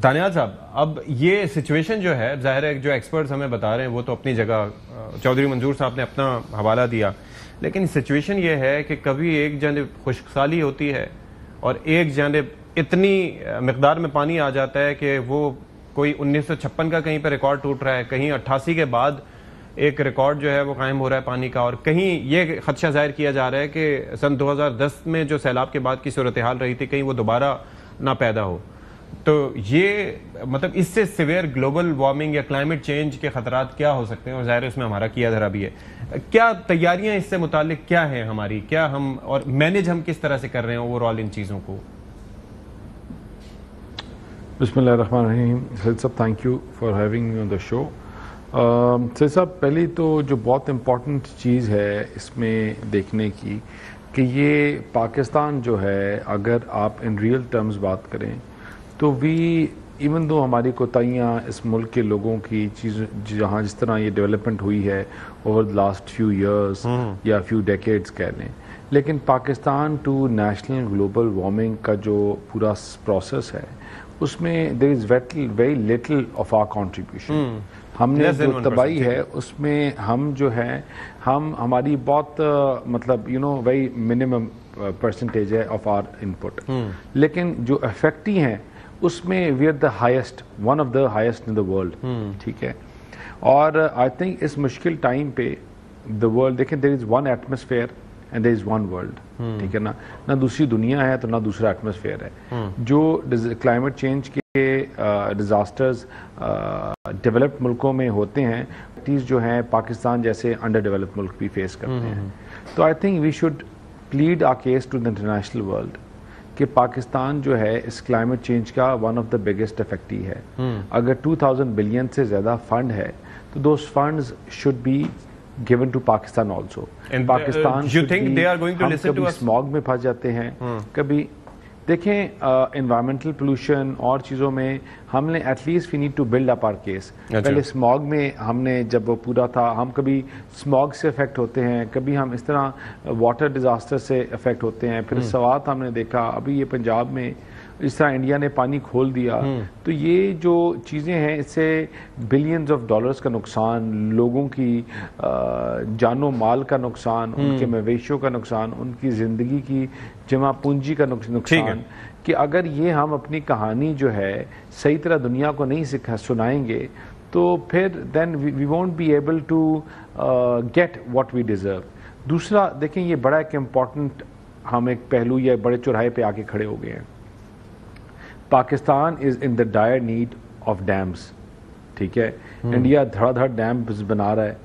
दानियाल साहब, अब ये सिचुएशन जो है, जाहिर है जो एक्सपर्ट्स हमें बता रहे हैं वो तो अपनी जगह, चौधरी मंजूर साहब ने अपना हवाला दिया, लेकिन सिचुएशन ये है कि कभी एक जानिब खुशकसाली होती है और एक जानिब इतनी मिकदार में पानी आ जाता है कि वो कोई 1956 का कहीं पर रिकॉर्ड टूट रहा है, कहीं 88 के बाद एक रिकॉर्ड जो है वो कायम हो रहा है पानी का, और कहीं ये खदशा जाहिर किया जा रहा है कि सन 2010 में जो सैलाब के बाद की सूरत हाल रही थी कहीं वो दोबारा ना पैदा हो। तो ये मतलब इससे सिवियर ग्लोबल वार्मिंग या क्लाइमेट चेंज के खतरात क्या हो सकते हैं, और ज़ाहिर है उसमें हमारा किया धरा भी है। क्या तैयारियां इससे मुतालिक क्या है हमारी, क्या हम और मैनेज हम किस तरह से कर रहे हैं ओवरऑल इन चीज़ों को? बिस्मिल्लाहिर्रहमानिर्रहीम। सैयद साहब, thank you for having me on the show. Syed साहब, पहली तो जो बहुत इम्पॉर्टेंट चीज़ है इसमें देखने की कि ये पाकिस्तान जो है, अगर आप इन रियल टर्म्स बात करें तो इवन दो हमारी कोताहियाँ इस मुल्क के लोगों की चीज़ जहाँ जिस तरह ये डेवलपमेंट हुई है over the last few years या फ्यू डेकेड्स कह लें, लेकिन Pakistan to national global warming का जो पूरा प्रोसेस है उसमें there is very little of our contribution. हमने जो तबाही है उसमें हम जो है हमारी बहुत मतलब वेरी मिनिमम परसेंटेज है ऑफ आवर इनपुट, लेकिन जो इफेक्टी हैं उसमें we are the highest, one of the highest in the world. ठीक है, और आई थिंक इस मुश्किल टाइम पे द वर्ल्ड, देखें, there is one atmosphere and there is one world. ठीक है ना दूसरी दुनिया है तो ना दूसरा एटमॉस्फेयर है। जो क्लाइमेट चेंज के डिजास्टर्स डेवलप्ड मुल्कों में होते हैं, चीज़ जो है पाकिस्तान जैसे अंडर डेवलप्ड मुल्क भी फेस करते हैं। तो I think we should plead our case to the international world कि पाकिस्तान जो है इस क्लाइमेट चेंज का one of the biggest effect है। अगर 2000 बिलियन से ज्यादा फंड है तो those funds should be given to Pakistan also. Pakistan कभी स्मॉग में फंस जाते हैं, कभी देखें एनवायरमेंटल पोल्यूशन और चीज़ों में हमने at least we need to build up our case. पहले स्मॉग में हमने जब वो पूरा था, हम कभी स्मॉग से इफेक्ट होते हैं, कभी हम इस तरह वाटर डिजास्टर से इफेक्ट होते हैं, फिर सवात हमने देखा, अभी ये पंजाब में इस तरह इंडिया ने पानी खोल दिया। तो ये जो चीज़ें हैं इससे बिलियंस ऑफ डॉलर्स का नुकसान, लोगों की जानो माल का नुकसान, उनके मवेशियों का नुकसान, उनकी ज़िंदगी की जमा पूंजी का नुकसान, कि अगर ये हम अपनी कहानी जो है सही तरह दुनिया को नहीं सुनाएंगे तो फिर then we won't be able to get what we deserve. दूसरा देखें, ये बड़ा एक इम्पॉर्टेंट हम एक पहलू या बड़े चौराहे पे आके खड़े हो गए हैं। Pakistan is in the dire need of dams. ठीक है, इंडिया धड़ाधड़ डैम्स बना रहा है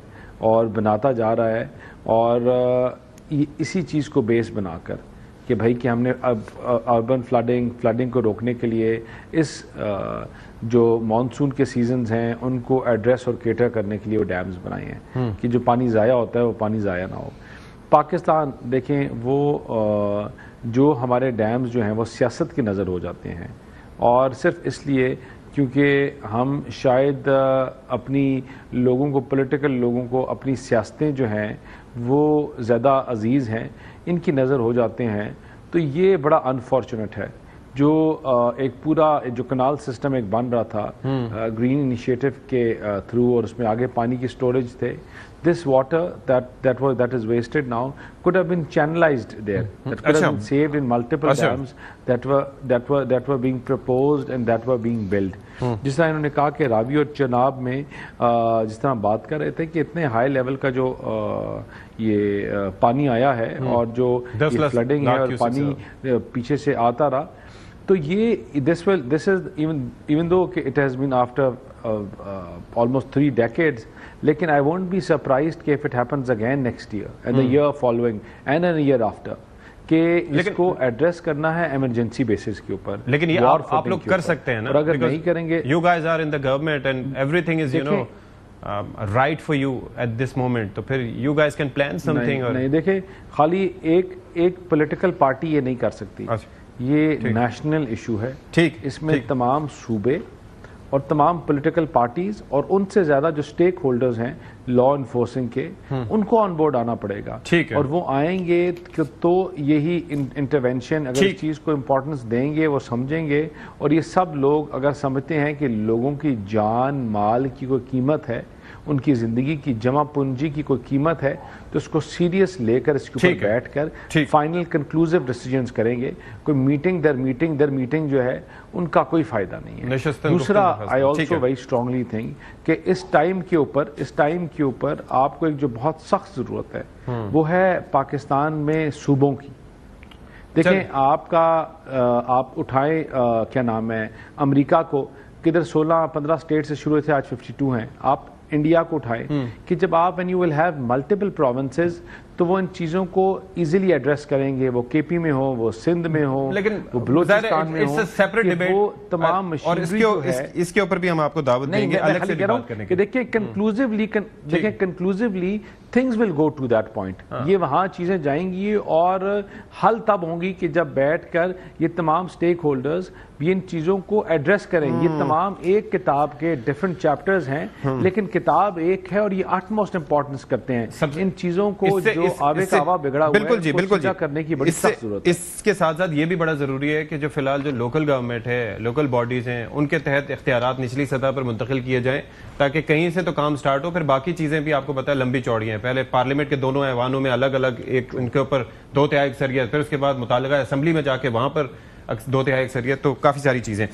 और बनाता जा रहा है, और इसी चीज़ को बेस बनाकर कि भाई कि हमने अब अर्बन फ्लडिंग को रोकने के लिए इस जो मानसून के सीजन्स हैं उनको एड्रेस और केटर करने के लिए वो डैम्स बनाए हैं कि जो पानी ज़ाया होता है वो पानी ज़ाया ना हो। पाकिस्तान देखें, वो जो हमारे डैम्स जो हैं वो सियासत की नज़र हो जाते हैं, और सिर्फ इसलिए क्योंकि हम शायद अपनी लोगों को, पॉलिटिकल लोगों को अपनी सियासतें जो हैं वो ज़्यादा अजीज़ हैं, इनकी नज़र हो जाते हैं। तो ये बड़ा अनफॉर्चुनेट है। जो एक पूरा जो कनाल सिस्टम एक बन रहा था ग्रीन इनिशिएटिव के थ्रू, और उसमें आगे पानी की स्टोरेज थे, this water that is wasted now could have been channelized there, that could have been saved in multiple dams that were being proposed and that were being built। जिस तरह इन्होंने कहा कि रावी और चनाब में जिस तरह बात कर रहे थे कि इतने हाई लेवल का जो ये पानी आया है और जो ये फ्लडिंग है और पानी पीछे से आता रहा, तो ये this is even though it has been after almost 3 decades, लेकिन आई वोंट बी सरप्राइज्ड कि if it happens again next year and the year following and an year after, कि इसको एड्रेस करना है इमरजेंसी बेसिस के ऊपर। लेकिन ये आप लोग कर सकते हैं ना, और अगर नहीं करेंगे, you guys are in the government and everything is right for you at this moment, तो फिर you guys can plan something. नहीं देखे, खाली एक पॉलिटिकल पार्टी ये नहीं कर सकती, ये नेशनल इशू है। ठीक, इसमें तमाम सूबे और तमाम पॉलिटिकल पार्टीज और उनसे ज्यादा जो स्टेक होल्डर्स हैं लॉ इन्फोर्सिंग के, उनको ऑन बोर्ड आना पड़ेगा। ठीक है। और वो आएंगे तो यही इंटरवेंशन, अगर इस चीज को इंपॉर्टेंस देंगे, वो समझेंगे, और ये सब लोग अगर समझते हैं कि लोगों की जान माल की कोई कीमत है, उनकी जिंदगी की जमा पूंजी की कोई कीमत है, तो उसको सीरियस लेकर इसके ऊपर बैठकर फाइनल कंक्लूसिव डिसीजंस करेंगे। कोई मीटिंग दर मीटिंग जो है उनका कोई फायदा नहीं है। दूसरा, I also very strongly think कि इस टाइम के ऊपर आपको एक जो बहुत सख्त जरूरत है वो है पाकिस्तान में सूबों की। देखें, आप उठाएं क्या नाम है, अमेरिका को, किधर 16-15 स्टेट से शुरू थे, आज 52 हैं। आप इंडिया को उठाए कि जब आप when you will have multiple provinces, तो वो इन चीजों को इजीली एड्रेस करेंगे, वो केपी में हो, वो सिंध में हो, लेकिन वो बलूचिस्तान में हो, सेपरेट डिबेट, वो तमाम और इसके ऊपर भी हम आपको दावत देंगे अलग से बात करने की। देखिए conclusively things will go to that point. ये वहां चीजें जाएंगी और हल तब होंगी कि जब बैठकर ये तमाम स्टेक होल्डर्स ये इन चीजों को एड्रेस करें। ये तमाम एक किताब के डिफरेंट चैप्टर्स हैं, लेकिन किताब एक है और ये अटमोस्ट इंपॉर्टेंस करते हैं इन चीजों को जो आवे का आवा बिगड़ा हुआ बिल्कुल जी, बिल्कुल जी, करने की बड़ी सख्त जरूरत है। इसके साथ साथ ये भी बड़ा जरूरी है कि जो फिलहाल जो लोकल गवर्नमेंट है, लोकल बॉडीज हैं, उनके तहत इख्तियारात निचली सतह पर मुंतकिल किए जाएं, ताकि कहीं से तो काम स्टार्ट हो। फिर बाकी चीजें भी आपको पता है लंबी चौड़ी हैं। पहले पार्लियामेंट के दोनों ऐवानों में अलग अलग एक उनके ऊपर 2/3 अक्सरियत, फिर उसके बाद मुतालिका असेंबली में जाके वहां पर 2/3 अक्सरियत, तो काफी सारी चीजें।